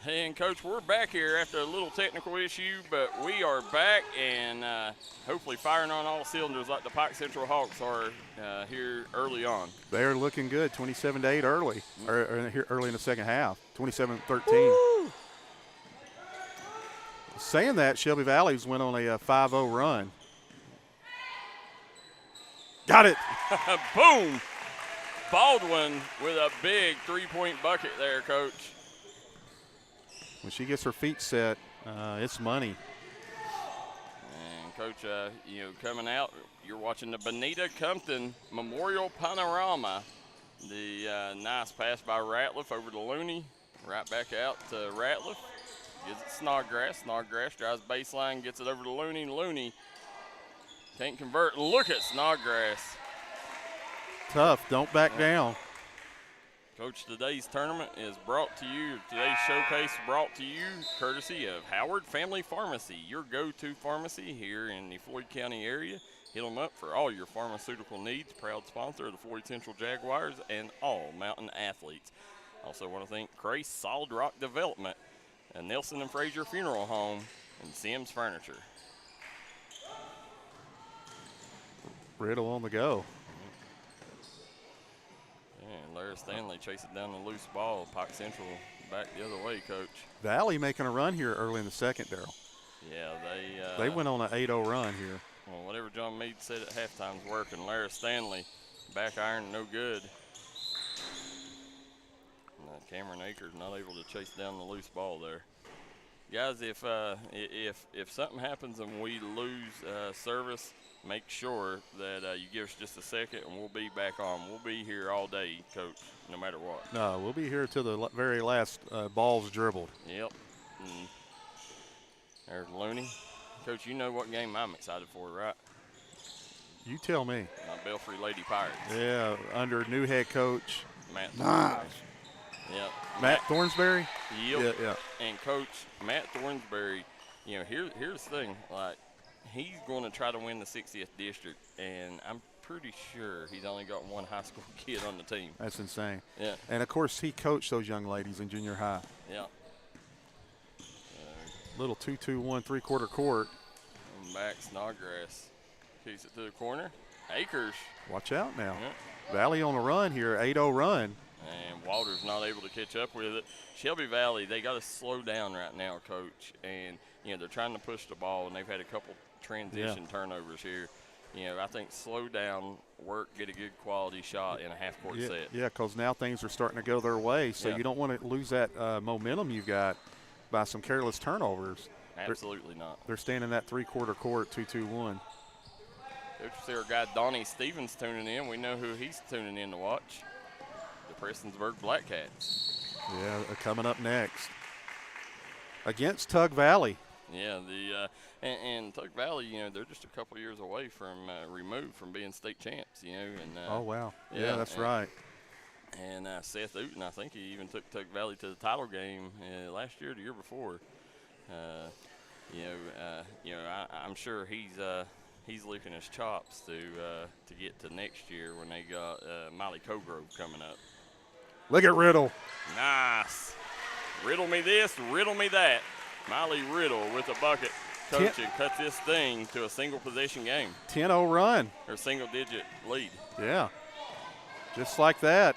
And, Coach, we're back here after a little technical issue, but we are back and hopefully firing on all cylinders like the Pike Central Hawks are here early on. They're looking good, 27-8 early, or here early in the second half, 27-13. Woo! Saying that, Shelby Valley's went on a 5-0 run. Got it. Boom. Baldwin with a big three-point bucket there, Coach. When she gets her feet set, it's money. And, Coach, coming out, you're watching the Bonita Compton Memorial Panorama. The nice pass by Ratliff over to Looney. Right back out to Ratliff. Gives it Snodgrass. Snodgrass drives baseline, gets it over to Looney. Looney can't convert. Look at Snodgrass. Tough. Don't back down. Coach, today's tournament is brought to you, today's showcase brought to you courtesy of Howard Family Pharmacy, your go-to pharmacy here in the Floyd County area. Hit them up for all your pharmaceutical needs. Proud sponsor of the Floyd Central Jaguars and all Mountain athletes. Also want to thank Grace Solid Rock Development, and Nelson and Frazier Funeral Home, and Sims Furniture. Riddle on the go. And Larry Stanley chasing down the loose ball. Pike Central back the other way, Coach. Valley making a run here early in the second, Darryl. Yeah, they went on an 8-0 run here. Well, whatever John Meade said at halftime's working. Larry Stanley, back iron, no good. Cameron Akers not able to chase down the loose ball there. Guys, if something happens and we lose service, make sure that you give us just a second and we'll be back on. We'll be here all day, Coach, no matter what. No, we'll be here till the very last ball's dribbled. Yep. And there's Looney. Coach, you know what game I'm excited for, right? You tell me. My Belfry Lady Pirates. Yeah, under new head coach. Matt. Nice. Yep. Matt Thornsberry? Yep. Yeah. And, Coach, Matt Thornsberry, here's the thing. Like, he's going to try to win the 60th district, and I'm pretty sure he's only got one high school kid on the team. That's insane. Yeah. And, of course, he coached those young ladies in junior high. Yeah. Little 2-2-1 three-quarter court. And back Snodgrass. Kicks it to the corner. Akers. Watch out now. Yeah. Valley on a run here, 8-0 run. And Walter's not able to catch up with it. Shelby Valley, they got to slow down right now, Coach. And, they're trying to push the ball, and they've had a couple transition turnovers here. I think slow down, work, get a good quality shot in a half-court set. Yeah, because now things are starting to go their way, so you don't want to lose that momentum you've got by some careless turnovers. Absolutely not. They're staying in that three-quarter court, 2-2-1. Coach, see our guy Donnie Stevens tuning in. We know who he's tuning in to watch. The Prestonsburg Black Cats. Yeah, coming up next. Against Tug Valley. Yeah, and Tug Valley, they're just a couple years away from removed from being state champs, And oh wow, yeah, that's right. And Seth Ooten, I think he even took Tug Valley to the title game last year, the year before. I'm sure he's licking his chops to get to next year when they got Miley Cogrove coming up. Look at Riddle. Nice. Riddle me this, riddle me that. Miley Riddle with a bucket. Coach, and cuts this thing to a single possession game. 10-0 run. Or single digit lead. Yeah. Just like that.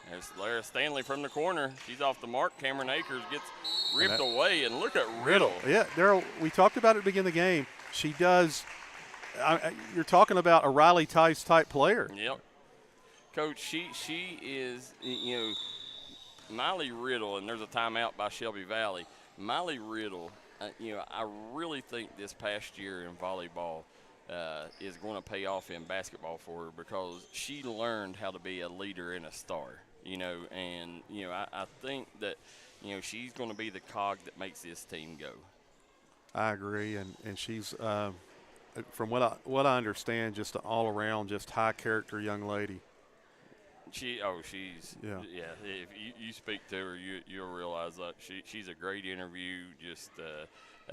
There's Lara Stanley from the corner. She's off the mark. Cameron Akers gets ripped away, and look at Riddle. Yeah, Darryl, we talked about it at the beginning of the game. She does you're talking about a Riley Tice type player. Yep. Coach, she is, Miley Riddle, and there's a timeout by Shelby Valley. Miley Riddle, I really think this past year in volleyball is going to pay off in basketball for her because she learned how to be a leader and a star, I think that, she's going to be the cog that makes this team go. I agree, and she's, from what I understand, just an all-around, just high-character young lady. She's If you speak to her, you'll realize that she's a great interview. Just a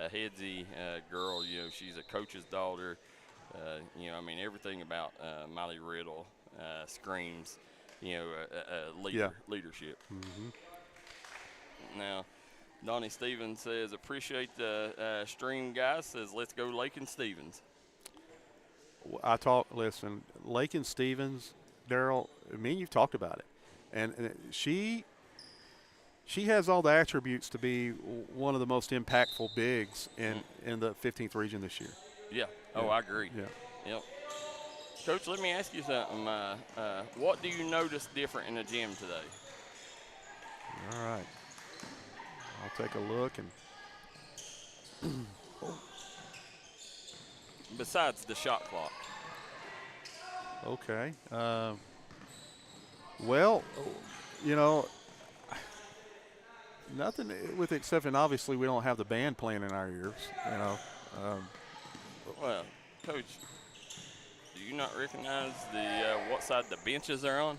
headsy girl. She's a coach's daughter. Everything about Miley Riddle screams, leadership. Mm-hmm. Now, Donnie Stevens says, appreciate the stream, guys. Says, let's go Lake and Stevens. Listen, Lake and Stevens, Darryl, me and you've talked about it. And she has all the attributes to be one of the most impactful bigs in the 15th region this year. Yeah. Oh, I agree. Yeah. Yep. Coach, let me ask you something. What do you notice different in the gym today? All right. I'll take a look and besides the shot clock. Okay. Well, you know, nothing with the exception, obviously, we don't have the band playing in our ears, you know. Well, Coach, do you not recognize what side the benches are on?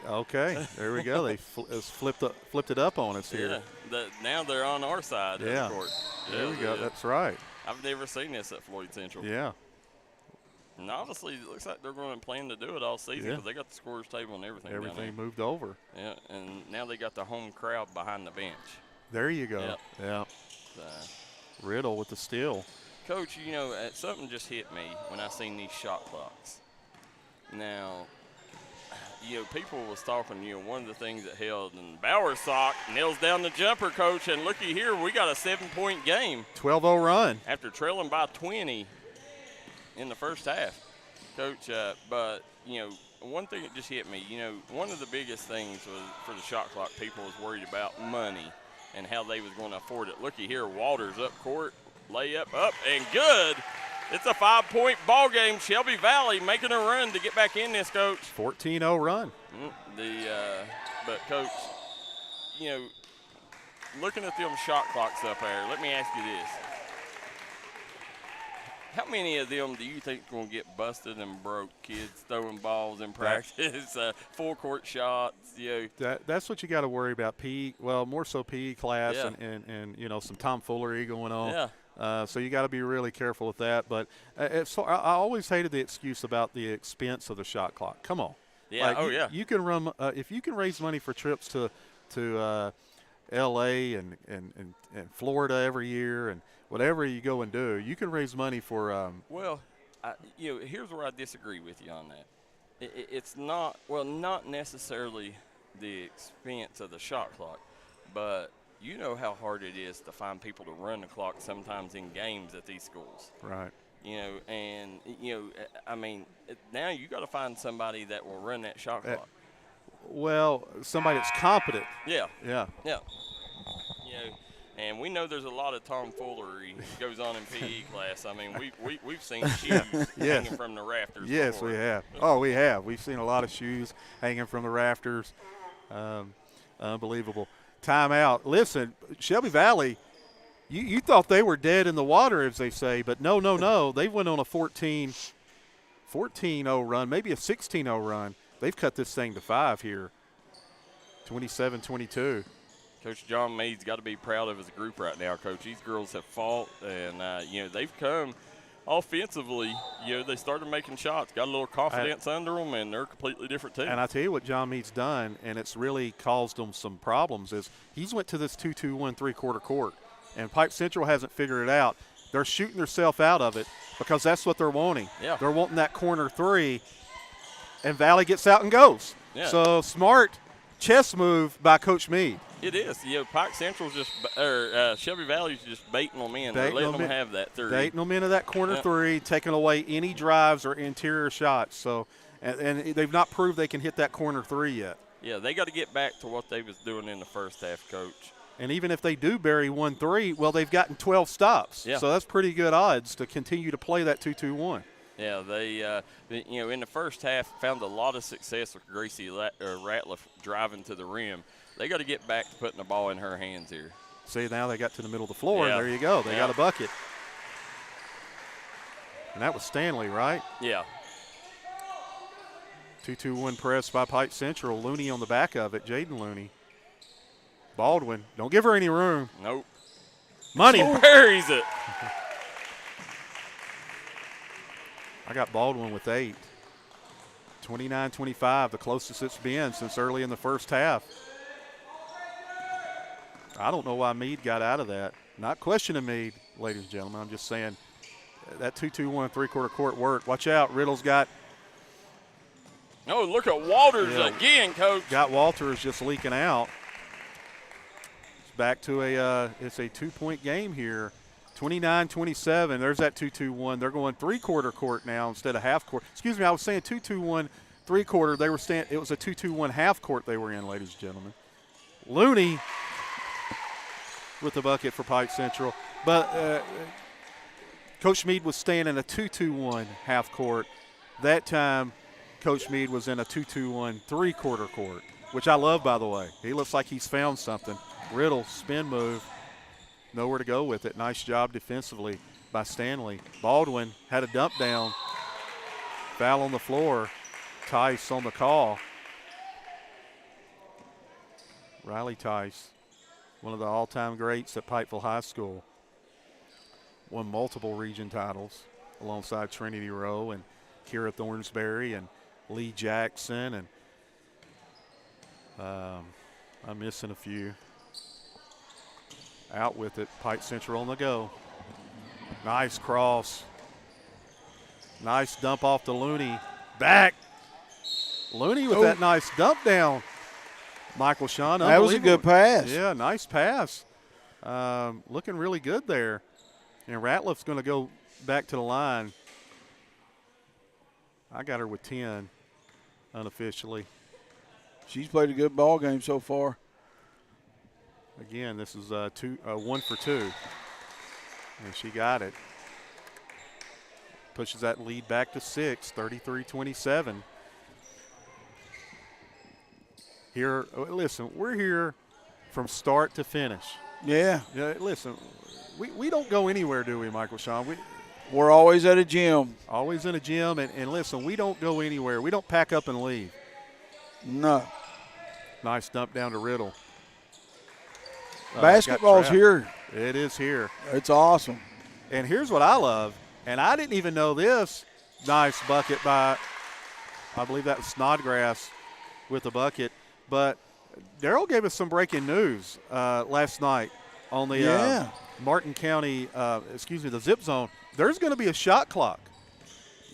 Okay, there we go. They flipped it up on us here. Yeah, now they're on our side of the court. There we go. That's right. I've never seen this at Floyd Central. Yeah. And obviously, it looks like they're going to plan to do it all season because they got the scorer's table and everything. Everything moved over. Yeah, and now they got the home crowd behind the bench. There you go. Yep. Yeah. Riddle with the steal. Coach, you know, something just hit me when I seen these shot clocks. Now, you know, people was talking, you know, one of the things that held, and Bowersock nails down the jumper, Coach, and looky here, we got a 7-point game. 12-0 run. After trailing by 20 in the first half, Coach. But, you know, one thing that just hit me, you know, one of the biggest things was for the shot clock, people was worried about money and how they was going to afford it. Looky here, Walters up court, layup up, and good. It's a 5-point ball game. Shelby Valley making a run to get back in this, Coach. 14-0 run. But, Coach, you know, looking at them shot clocks up there, let me ask you this. How many of them do you think are going to get busted and broke, kids throwing balls in practice, full-court shots? You know? That's what you got to worry about, PE. Well, more so PE class and you know, some tomfoolery going on. Yeah. So you got to be really careful with that. But I always hated the excuse about the expense of the shot clock. Come on. Yeah. Like, you can run if you can raise money for trips to L.A. and Florida every year and whatever you go and do, you can raise money for. Well, you know, here's where I disagree with you on that. It's not necessarily the expense of the shot clock, but you know how hard it is to find people to run the clock sometimes in games at these schools. Right. You know, and, you know, I mean, now you got to find somebody that will run that shot clock. Well, somebody that's competent. Yeah. Yeah. Yeah. You know, and we know there's a lot of tomfoolery goes on in PE class. I mean, we've seen shoes hanging from the rafters. Yes, before. we have. Oh, we have. We've seen a lot of shoes hanging from the rafters. Unbelievable. Timeout. Listen, Shelby Valley, you thought they were dead in the water, as they say, but no. They went on a 14-0 run, maybe a 16-0 run. They've cut this thing to 5 here, 27-22. Coach John Meade's got to be proud of his group right now, Coach. These girls have fought, and, you know, they've come offensively. You know, they started making shots, got a little confidence under them, and they're a completely different team. And I tell you what John Meade's done, and it's really caused them some problems, is he's went to this 2-2-1 three-quarter court, and Pike Central hasn't figured it out. They're shooting themselves out of it because that's what they're wanting. Yeah. They're wanting that corner three, and Valley gets out and goes. Yeah. So smart chess move by Coach Meade. It is. You know, Pike Central's Shelby Valley's just baiting them in. They're letting them have that three. Baiting them into that corner three, taking away any drives or interior shots. So, and they've not proved they can hit that corner three yet. Yeah, they got to get back to what they was doing in the first half, Coach. And even if they do bury 1-3, well, they've gotten 12 stops. Yeah. So that's pretty good odds to continue to play that 2-2-1. Yeah, they, you know, in the first half found a lot of success with Gracie Ratliff driving to the rim. They got to get back to putting the ball in her hands here. See, now they got to the middle of the floor, and there you go. They got a bucket. And that was Stanley, right? Yeah. 2-2-1 press by Pike Central. Looney on the back of it, Jaden Looney. Baldwin, don't give her any room. Nope. Money. Buries it. I got Baldwin with 8. 29-25, the closest it's been since early in the first half. I don't know why Meade got out of that. Not questioning Meade, ladies and gentlemen. I'm just saying that 2-2-1 3/4 court work. Watch out. Riddle's got. Oh, look at Walters again, Coach. Got Walters just leaking out. It's back to it's a 2-point game here. 29-27. There's that 2-2-1. They're going 3/4 court now instead of half court. Excuse me, I was saying 2-2-1 3/4. They were it was a 2-2-1 half court they were in, ladies and gentlemen. Looney with the bucket for Pike Central. But Coach Meade was staying in a 2-2-1 half court. That time, Coach Meade was in a 2-2-1 3/4 court, which I love, by the way. He looks like he's found something. Riddle, spin move. Nowhere to go with it. Nice job defensively by Stanley. Baldwin had a dump down. Foul on the floor. Tice on the call. Riley Tice, one of the all-time greats at Pikeville High School. Won multiple region titles alongside Trinity Rowe and Kira Thornsberry and Lee Jackson. And I'm missing a few. Out with it, Pike Central on the go. Nice cross. Nice dump off to Looney. Back. Looney with that nice dump down. Michael Sean. That was a good pass. Yeah, nice pass. Looking really good there. And Ratliff's going to go back to the line. I got her with 10 unofficially. She's played a good ball game so far. Again, this is 1 for 2. And she got it. Pushes that lead back to 6, 33-27. Here, listen, we're here from start to finish. Yeah. Listen, we don't go anywhere, do we, Michael Sean? We're always at a gym. Always in a gym, and listen, we don't go anywhere. We don't pack up and leave. No. Nice dump down to Riddle. Basketball's here. It is here. It's awesome. And here's what I love, and I didn't even know this. Nice bucket by, I believe that was Snodgrass with the bucket. But Darryl gave us some breaking news last night on the Martin County, the zip zone. There's going to be a shot clock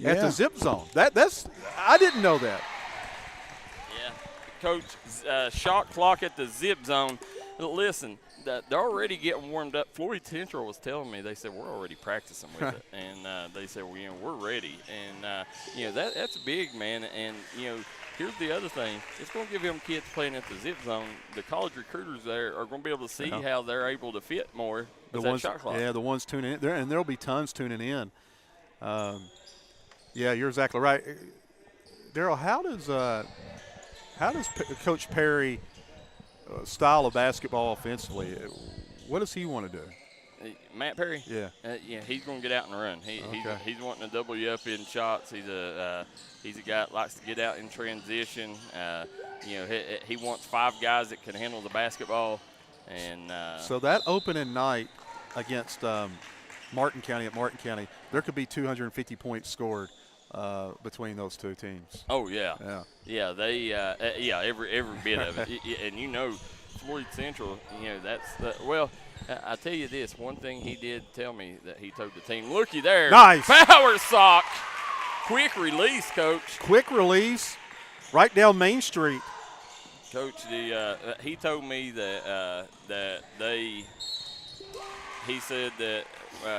at the zip zone. That's I didn't know that. Yeah, Coach, shot clock at the zip zone. Listen, they're already getting warmed up. Floyd Central was telling me, they said, we're already practicing with it. And they said, well, we're ready. And, that's big, man. And, here's the other thing. It's going to give them kids playing at the zip zone. The college recruiters there are going to be able to see how they're able to fit more with that shot clock. Yeah, the ones tuning in. And there'll be tons tuning in. Yeah, you're exactly right. Darryl, how does Coach Perry style of basketball offensively? What does he want to do? Matt Perry? Yeah. He's going to get out and run. He's wanting to double you up in shots. He's a guy that likes to get out in transition. He wants 5 guys that can handle the basketball. And so that opening night against Martin County, there could be 250 points scored between those two teams. Oh yeah. They every bit of it. And Floyd Central, I tell you this, one thing he did tell me that he told the team, looky there. Nice. Power sock. Quick release, Coach. Quick release right down Main Street. Coach, he told me that he said that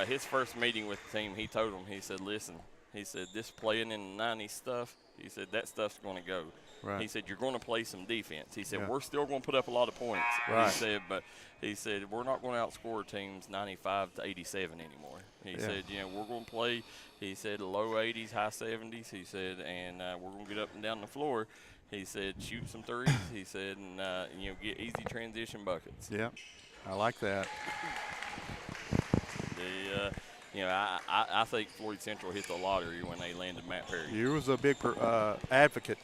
his first meeting with the team, he told them, he said, listen, he said, this playing in the 90s stuff, he said, that stuff's going to go. Right. He said, you're going to play some defense. He said, we're still going to put up a lot of points. Right. He said, but he said, we're not going to outscore teams 95-87 anymore. He said, we're going to play, he said, low 80s, high 70s. He said, and we're going to get up and down the floor. He said, shoot some threes. He said, and, get easy transition buckets. Yeah, I like that. I think Floyd Central hit the lottery when they landed Matt Perry. He was a big advocate.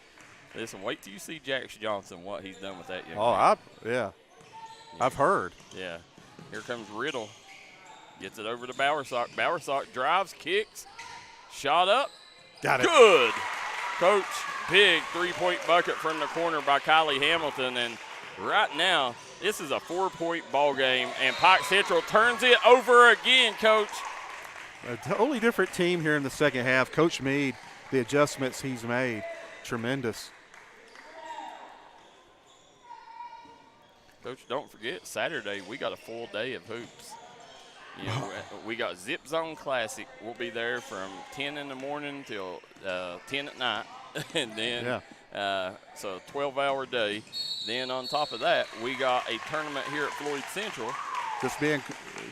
Listen, wait till you see Jax Johnson, what he's done with that young man. I've heard. Yeah. Here comes Riddle. Gets it over to Bowersock. Bowersock drives, kicks, shot up. Got it. Good. Coach, big three-point bucket from the corner by Kylie Hamilton. And right now, This is a 4-point ball game, and Pike Central turns it over again, Coach. A totally different team here in the second half. Coach Meade, the adjustments he's made, tremendous. Coach, don't forget, Saturday we got a full day of hoops. You know, we got Zip Zone Classic. We'll be there from 10 in the morning till 10 at night, and then so a 12-hour day. Then on top of that, we got a tournament here at Floyd Central. Just being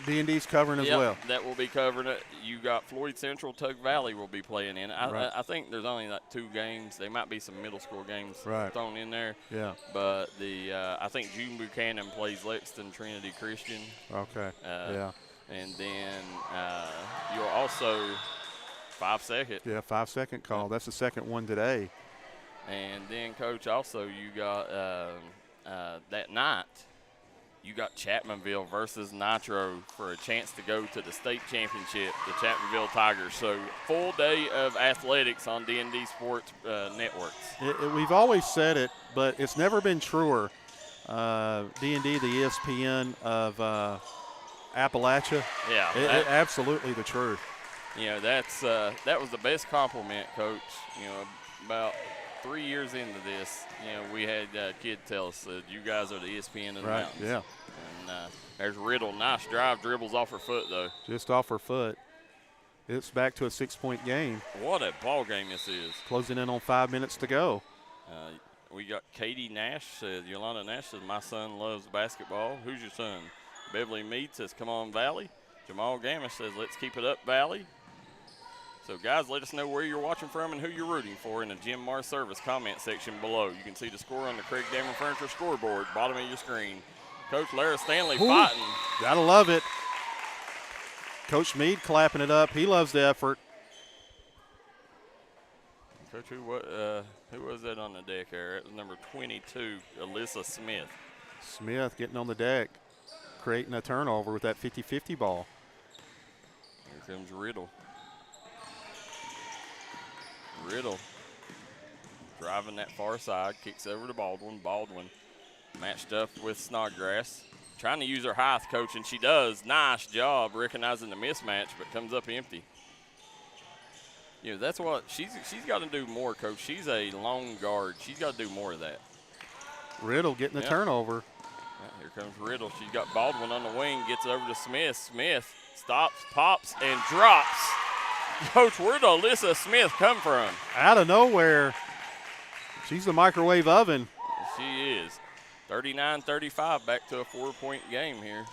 D&D's covering as well. That will be covering it. You got Floyd Central, Tug Valley will be playing in it. Right. I think there's only like 2 games. There might be some middle school games thrown in there. Yeah. But I think June Buchanan plays Lexington Trinity Christian. Okay. And then you'll also 5-second. Yeah, 5-second call. That's the second one today. And then, Coach, also you got that night, you got Chapmanville versus Nitro for a chance to go to the state championship, the Chapmanville Tigers. So full day of athletics on D&D Sports Networks. We've always said it, but it's never been truer. D&D, the ESPN of Appalachia. Yeah. Absolutely the truth. You know, that was the best compliment, Coach. You know, about 3 years into this, you know, we had a kid tell us that you guys are the ESPN of the mountains. Yeah. And there's Riddle. Nice drive, dribbles off her foot, though. Just off her foot. It's back to a 6-point game. What a ball game this is. Closing in on 5 minutes to go. We got Katie Nash. Yolanda Nash says, my son loves basketball. Who's your son? Beverly Meade says, come on, Valley. Jamal Gamish says, let's keep it up, Valley. So, guys, let us know where you're watching from and who you're rooting for in the Jim Mars Service comment section below. You can see the score on the Craig Dameron Furniture scoreboard, bottom of your screen. Coach Lara Stanley fighting. Gotta love it. Coach Meade clapping it up. He loves the effort. Coach, who was that on the deck there? It was number 22, Alyssa Smith. Smith getting on the deck, creating a turnover with that 50-50 ball. Here comes Riddle. Riddle driving that far side, kicks over to Baldwin. Baldwin matched up with Snodgrass. Trying to use her height, Coach, and she does. Nice job recognizing the mismatch, but comes up empty. You know, that's what she's got to do more, Coach. She's a long guard. She's got to do more of that. Riddle getting the turnover. Here comes Riddle. She's got Baldwin on the wing, gets it over to Smith. Smith stops, pops, and drops. Coach, where did Alyssa Smith come from? Out of nowhere. She's the microwave oven. She is. 39-35, back to a 4-point game here.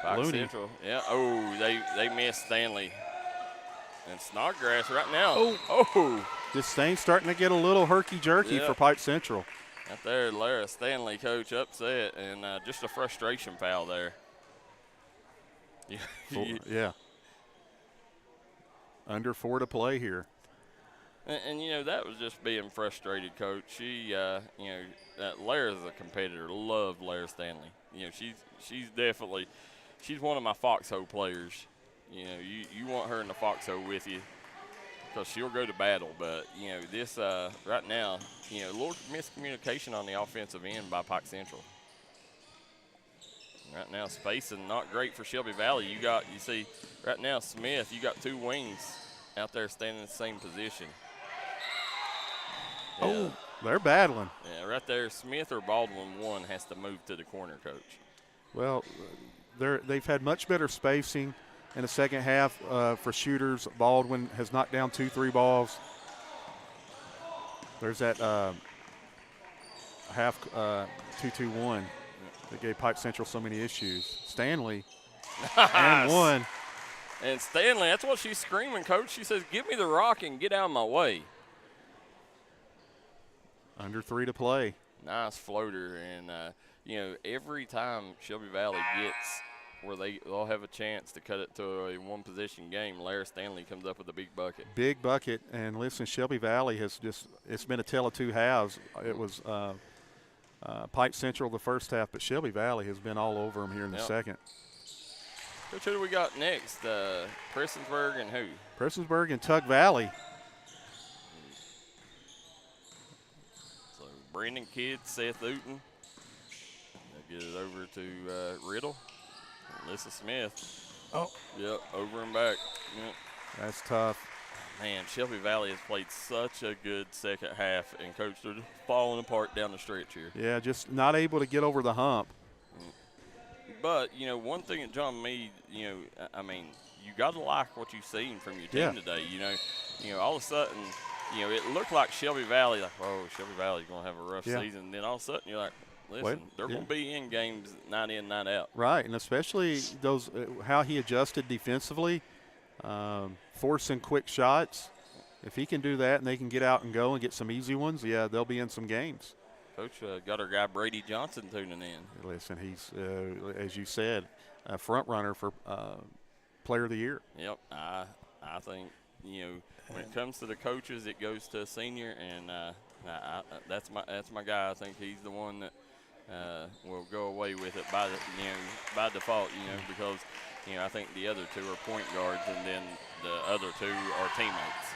Pike Central. Yeah. Oh, they missed Stanley. And Snodgrass right now. Oh. This thing's starting to get a little herky-jerky for Pike Central. Out there, Lara Stanley, Coach, upset, and just a frustration foul there. Yeah. Under 4 to play here. And, you know, that was just being frustrated, Coach. She, you know, Lara's a competitor. Love Lara Stanley. You know, she's definitely – she's one of my foxhole players. You know, you want her in the foxhole with you because she'll go to battle. But, you know, this right now, you know, a little miscommunication on the offensive end by Pike Central. Right now, spacing not great for Shelby Valley. You see, right now, Smith, you got 2 wings out there standing in the same position. Yeah. Oh, they're battling. Yeah, right there, Smith or Baldwin, one has to move to the corner, Coach. Well, they've had much better spacing in the second half for shooters. Baldwin has knocked down 2-3 balls. There's that half 2-2-1 that gave Pike Central so many issues. Stanley and one. And Stanley, that's what she's screaming, Coach. She says, give me the rock and get out of my way. Under 3 to play. Nice floater. And, you know, every time Shelby Valley gets where they'll have a chance to cut it to a one-possession game, Lara Stanley comes up with a big bucket. Big bucket. And listen, Shelby Valley has just – it's been a tale of 2 halves. It was Pike Central the first half, but Shelby Valley has been all over them here in the second. Coach, who do we got next? Prestonsburg and who? Prestonsburg and Tug Valley. So Brandon Kidd, Seth Uten, Get it over to Riddle. Alyssa Smith. Oh. Yep, over and back. Yep. That's tough. Man, Shelby Valley has played such a good second half, and Coach, they're just falling apart down the stretch here. Yeah, just not able to get over the hump. But, one thing at John Meade, I mean, you got to like what you've seen from your team today. All of a sudden, it looked like Shelby Valley, like, oh, Shelby Valley's going to have a rough season. Then all of a sudden you're like, listen, they're going to be in games night in, night out. Right, and especially those how he adjusted defensively, forcing quick shots. If he can do that and they can get out and go and get some easy ones, they'll be in some games. Coach got our guy Brady Johnson tuning in. Listen, he's, as you said, a front runner for Player of the Year. Yep, I think, when it comes to the coaches, it goes to a senior, and that's my guy. I think he's the one that will go away with it by default, because I think the other two are point guards, and then the other two are teammates.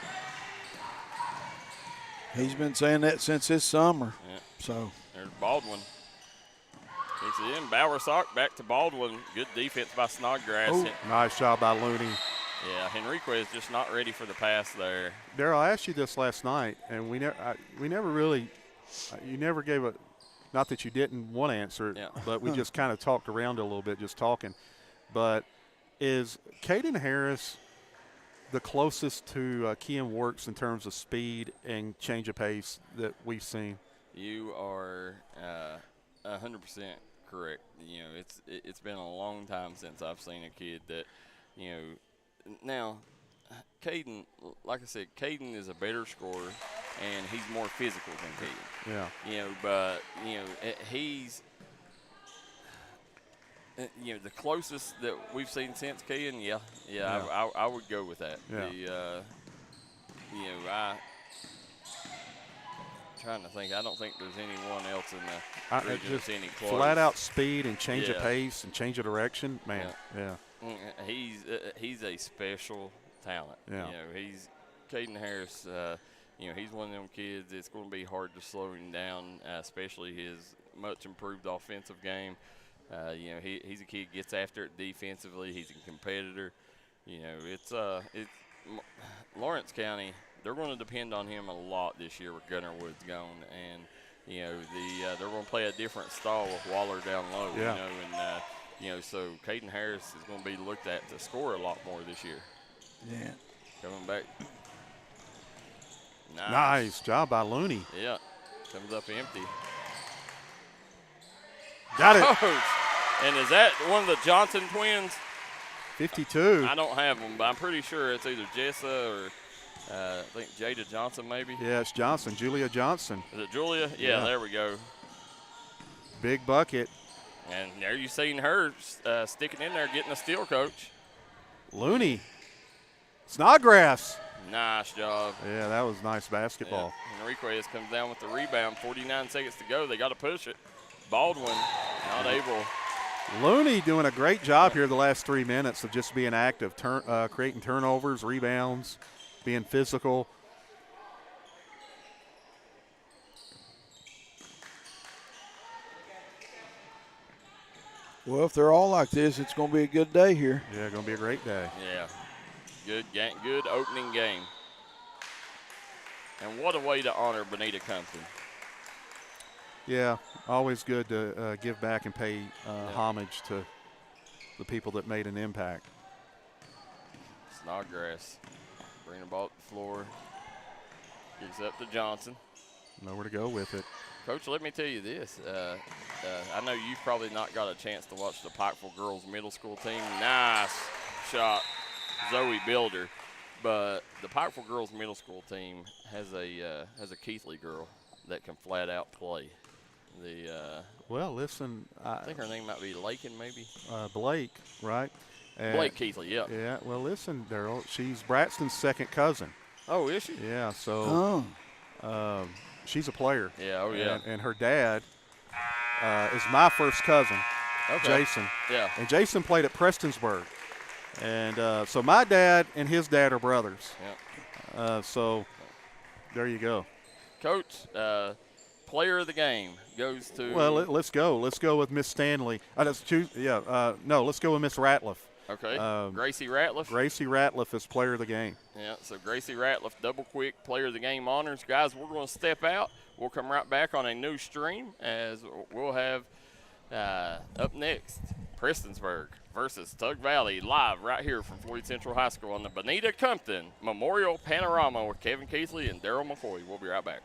He's been saying that since this summer. Yep. So there's Baldwin. Kicks it in. Bowersock back to Baldwin. Good defense by Snodgrass. Oh, nice job by Looney. Yeah, Henrique is just not ready for the pass there. Darryl, I asked you this last night, and we never really, you never gave a, not that you didn't want to answer it, but we just kind of talked around it a little bit, just talking. But is Caden Harris the closest to Kean Works in terms of speed and change of pace that we've seen? You are 100% correct. It's been a long time since I've seen a kid that, now, Caden, like I said, Caden is a better scorer, and he's more physical than Caden. Yeah. But he's, the closest that we've seen since Caden. I would go with that. Yeah. Trying to think. I don't think there's anyone else in the region that's any close. Flat out speed and change of pace and change of direction, man. Yeah. He's a special talent. Yeah. He's Caden Harris. He's one of them kids. It's going to be hard to slow him down, especially his much improved offensive game. He's a kid who gets after it defensively. He's a competitor. It's Lawrence County. They're going to depend on him a lot this year with Gunnar Woods gone, and they're going to play a different style with Waller down low. So Caden Harris is going to be looked at to score a lot more this year. Yeah. Coming back. Nice job by Looney. Yeah. Comes up empty. Got it. Oh, and is that one of the Johnson twins? 52. I don't have them, but I'm pretty sure it's either Jessa or I think Jada Johnson maybe. Yeah, it's Johnson, Julia Johnson. Is it Julia? Yeah, there we go. Big bucket. And there you seen her sticking in there, getting a steal, Coach. Looney. Snodgrass. Nice job. Yeah, that was nice basketball. Yeah. Enriquez comes down with the rebound. 49 seconds to go. They got to push it. Baldwin not able. Looney doing a great job here the last 3 minutes of just being active, creating turnovers, rebounds, being physical. Well, if they're all like this, it's going to be a good day here. Yeah, going to be a great day. Yeah. Good game, good opening game. And what a way to honor Bonita Compton. Yeah, always good to give back and pay homage to the people that made an impact. Snodgrass bring the ball to the floor. Gives up to Johnson. Nowhere to go with it. Coach, let me tell you this. I know you've probably not got a chance to watch the Pikeville girls middle school team. Nice shot, Zoe Builder. But the Pikeville girls middle school team has a Keathley girl that can flat out play. Well, listen. I think her name might be Lakin, maybe. Blake, right? Blake Keathley, yeah. Yeah. Well, listen, Darryl. She's Braxton's second cousin. Oh, is she? Yeah. So. She's a player. Yeah, oh yeah. And her dad is my first cousin, Jason. Yeah. And Jason played at Prestonsburg. And so my dad and his dad are brothers. Yeah. So there you go. Coach, player of the game goes to. Well, let's go. Let's go with Miss Stanley. Let's choose. Yeah. No, let's go with Miss Ratliff. Okay. Gracie Ratliff. Gracie Ratliff is player of the game. Yeah. So Gracie Ratliff, double quick player of the game honors. Guys, we're going to step out. We'll come right back on a new stream as we'll have up next Prestonsburg versus Tug Valley live right here from Floyd Central High School on the Bonita Compton Memorial Panorama with Kevin Keathley and Darryl McCoy. We'll be right back.